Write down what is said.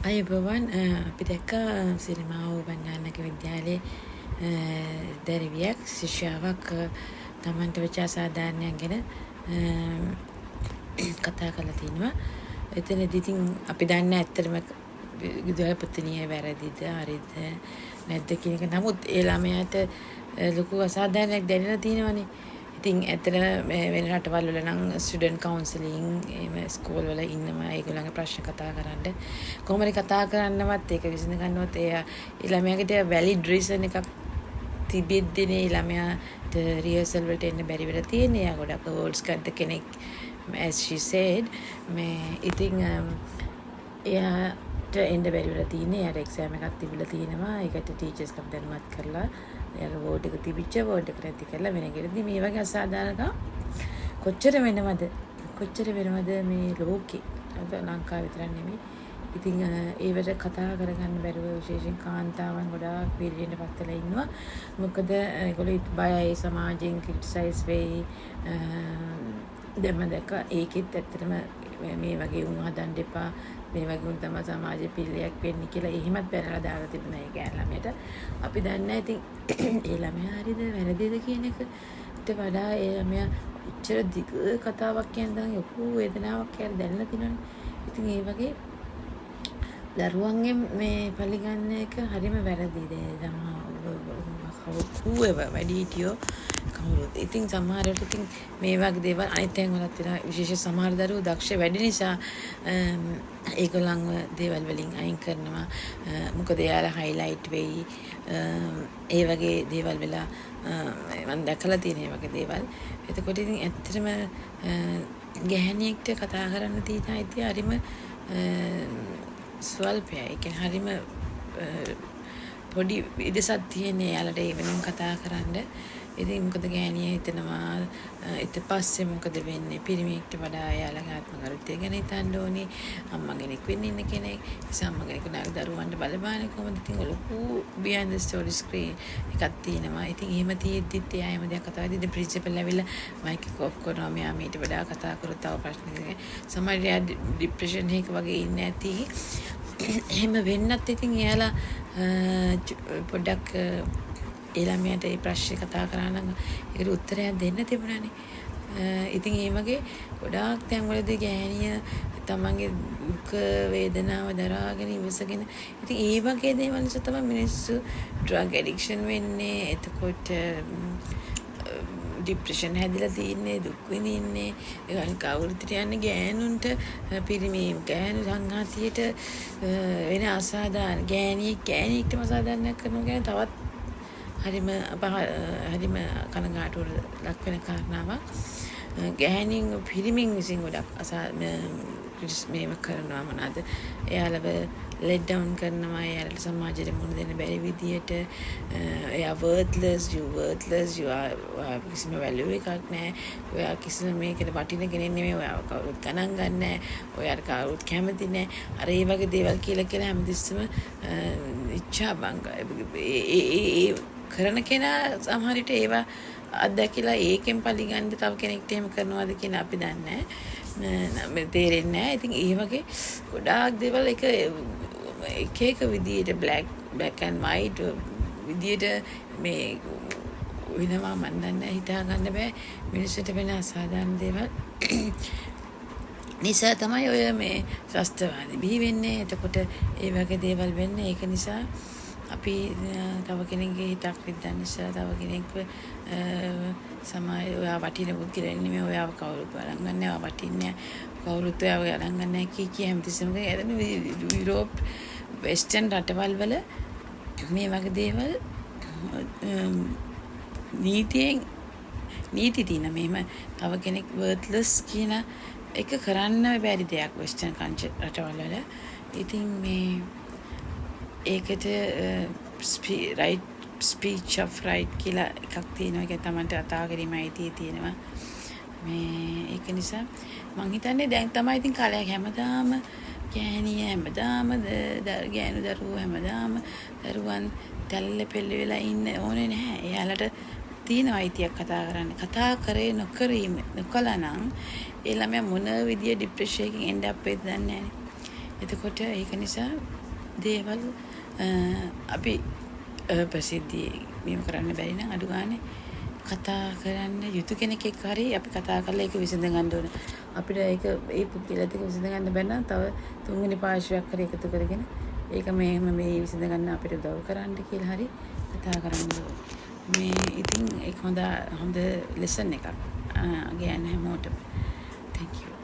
අයබවන් අපි දැක්ක සිරිමාව බණ්ඩාරනායක විද්‍යාලයේ දැරිවියක් ශිෂ්‍යාවක් තමන්ට වෙච්ච අසාධාරණයක් ගැන කතා කරලා තිනවා. එතනදී ඉතින් අපි දන්නේ ඇත්තටම විදුහල්පතිනිය වැරදිද හරිද නැද්ද කියන එක. නමුත් ඒ ළමයාට ලොකු අසාධාරණයක් දැනෙලා තියෙනවානේ. ඉතින් ඇත්තට වෙන රටවල් වල නම් ස්ටුඩන්ට් කවුන්සලින් එහෙම ස්කූල් වල ඉන්නවා ඒගොල්ලන්ගේ ප්‍රශ්න කතා කරන්න. කොහොමද කතා කරන්නවත් ඒක විසඳ ගන්නවත් ඒ ළමයාට වැලිඩ් රීසන් එකක් තිබෙද්දිනේ ළමයාට රිහර්සල් වලට එන්න බැරි වෙලා තියෙන්නේ. යා ගොඩක් වර්ඩ්ස් ගත්ත කෙනෙක් as she said මේ ඉතින් එයාට එන්න බැරි වෙලා තියෙන්නේ. එයාට එක්සෑම් එකක් තිබිලා තියෙනවා. ඒකට ටීචර්ස් කම් දැනුවත් කරලා එයාගේ වෝඩ් එක තිබිච්ච වෝඩ් එක නැති කරලා වෙන කෙනෙක්දී මේ වගේ අසාධාරණකම් කොච්චර වෙනවද මේ ලෝකේ. අද ලංකාව විතරක් නෙමෙයි. ඉතින් ඒවට කතා කරගන්න බැරුව විශේෂයෙන් කාන්තාවන් ගොඩාක් පිළියෙන්න පත්තලා ඉන්නවා. මොකද ඒගොල්ලෝ බයයි සමාජයෙන් ක්‍රිටිසයිස් වෙයි. දැන් මම දැක්ක ඒකෙත් ඇත්තටම මේ වගේ උන් හදන්න එපා. මේ වගේ උන් තමයි සමාජයේ පිළිලයක් වෙන්නේ කියලා එහෙමත් බැලලා දාලා තිබුණා ඒ ගෑන ළමයට. අපි දන්නේ ඉතින් ඒ ළමයා හරිද වැරදිද කියන එකට වඩා ඒ ළමයා ඉච්චර දිග කතාවක් කියන දා යකු වේදනාවක් කියලා දැනලා තිනවනේ. ඉතින් ඒ වගේ දරුවන්ගෙන් මේ පරිගන්න එක හරිම වැරදිද කවුරුව වැඩිහිටියෝ කවුරුත්. ඉතින් සමහරවිට ඉතින් මේ වගේ දේවල් අනිත් තැන් වලත් වෙනවා. විශේෂ සමහර දරුවෝ දක්ෂ වැඩි නිසා ඒගොල්ලන්ව දේවල් වලින් අයින් කරනවා. මොකද එයාලා හයිලයිට් වෙයි. ඒ වගේ දේවල් වෙලා මම දැකලා තියෙන ඒ වගේ දේවල්. එතකොට ඉතින් ඇත්තටම ගැහණියෙක්ට කතා කරන්න තියෙන අයිතිය හරිම ස්වල්පයි. ඒ කියන්නේ හරිම පොඩි ඉඩසක් තියෙන යාලට ඒ වෙනුම් කතා කරන්න. ඉතින් මොකද ගෑණිය හිතනවා ඊට පස්සේ මොකද වෙන්නේ පිරිමියෙක්ට වඩා යාලගේ ආත්මගරුත්වය ගැන හිතන්න ඕනේ. අම්මා කෙනෙක් වෙන්න ඉන්න කෙනෙක්. ඒ අම්මා කෙනෙක් නාගේ දරුවන්ට බලපාන්නේ කොහොමද? ඉතින් ලොකු behind the story screen එකක් තියෙනවා. ඉතින් එහෙම තියෙද්දිත් එයා එහෙම දෙයක් කතා කරද්දි ප්‍රින්සිපල් ඇවිල්ලා මයික් එක ඔෆ් කරනවා. මෙයා මීට වඩා කතා කරොත් තව ප්‍රශ්න සමහර ડિප්‍රෙෂන් එක වගේ ඉන්නේ නැති. එහෙම වෙන්නත් ඉතින් එයාලා පොඩ්ඩක් ඒ ළමයාට ඒ ප්‍රශ්නේ කතා කරා නම් ඒකට උත්තරයක් දෙන්න තිබුණානේ. ඉතින් ඒ වගේ ගොඩාක් තැන්වලදී ගෑණිය තමන්ගේ දුක වේදනාව දරාගෙන ඉවසගෙන ඉතින් ඒ වගේ දේවල් නිසා තමයි මිනිස්සු ඩ්‍රග් ඇඩික්ෂන් වෙන්නේ. එතකොට ડિප්‍රෙෂන් හැදිලා තියන්නේ දුක් විඳින්නේ. ඒ කවුරුත් යන්නේ ගෑනුන්ට පිරිමි ගෑනු සංඝාතියට වෙන අසාධාරණ ගෑණියෙක්ටම අසාධාරණයක් කරනවා කියන්නේ තවත් හරිම කනගාටුවට ලක් වෙන කාරණාවක්. ගැහණින් පිරිමින් විසින් ගොඩක් මේව කරනවා මොනවාද එයාලව let down කරනවා. එයාලට සමාජයට මුහුණ දෙන්න බැරි විදියට එයා worthless you කිසිම value එකක් නැහැ. ඔයා කිසිම මේකට වටින කෙනෙක් නෙමෙයි. ඔයාව කවුරුත් ගණන් ගන්න නැහැ. ඔයාට කවුරුත් කැමති නැහැ. අර ඒ වගේ දේවල් කියලා හැමතිස්සෙම ඉච්ඡා බංග ඒ කරන කෙනා සමහර විට ඒවා අත්දැකලා ඒකෙන් පරිගන්න තව කෙනෙක්ට එහෙම කරනවාද කියන අපි දන්නේ නැහැ. තේරෙන්නේ නැහැ. ඉතින් ඒ වගේ ගොඩාක් දේවල් එක විදියට black and white විදියට මේ වෙනවා මන් දන්නේ හිතා ගන්න බෑ. මිනිස්සුන්ට වෙන අසාධාරණ දේවල් නිසා තමයි ඔය මේ ත්‍රස්තවාදී බිහි වෙන්නේ. එතකොට ඒ වගේ දේවල් වෙන්නේ. ඒක නිසා අපි තව කෙනෙක්ගේ හිතක් විද්දන්න නිසා තව කෙනෙක්ව සමාය ඔයා වටින පුද්ගලයෙක් නෙමෙයි. ඔයාව කවුරුත් වළං ගන්න නැහැ. ඔයා වටින්නේ කවුරුත් ඔයාව වළං ගන්න නැහැ කිය හැමතිස්සෙම යුරෝප් වෙස්ටර්න් රටවල් වල මේ වගේ දේවල් නීති තියෙන මෙහෙම තව කෙනෙක් worthless කියන එක කරන්න බැරි දෙයක් වෙස්ටර්න් රටවල් වල. ඉතින් මේ ඒකට ස්පීච් of right කියලා එකක් තියෙනවා. ඒක තමයි කතා කිරීම අයිතිය තියෙනවා. මේ ඒක නිසා මං හිතන්නේ දැන් තමයි ඉතින් කාලයක් හැමදාම ගෑණිය හැමදාම ගෑනු දරුවෝ හැමදාම දරුවන් තැල්ල පෙළ වෙලා ඉන්න ඕනේ නැහැ. එයාලට තියෙන අයිතියක් කතා කරන්න. කතා කරේ නොකලා නම් ඒ ළමයා මොන විදිය ડિප්‍රෙෂන් එකකින් එන්ඩ් අප් වෙයිද දන්නේ නැහැ. එතකොට ඒක නිසා දේවල් අපි ප්‍රසිද්ධිය මේව කරන්න බැරි නම් අඩු ගානේ කතා කරන්න යුතු කෙනෙක් එක්ක හරි අපි කතා කරලා ඒක විසඳ ගන්න ඕන. අපිට ඒක ඒ පුද්ගලයාත් එක්ක විසඳ ගන්න බැන්න තව තුන්වෙනි පාර්ශ්වයක් හරි එකතු කරගෙන ඒක මේ විසඳ ගන්න අපිට උදව් කරන්න කියලා හරි කතා කරන්න ඕන. මේ ඉතින් ඒක හොඳ ලෙසන් එකක්. ගෑන හැමෝටම. Thank you.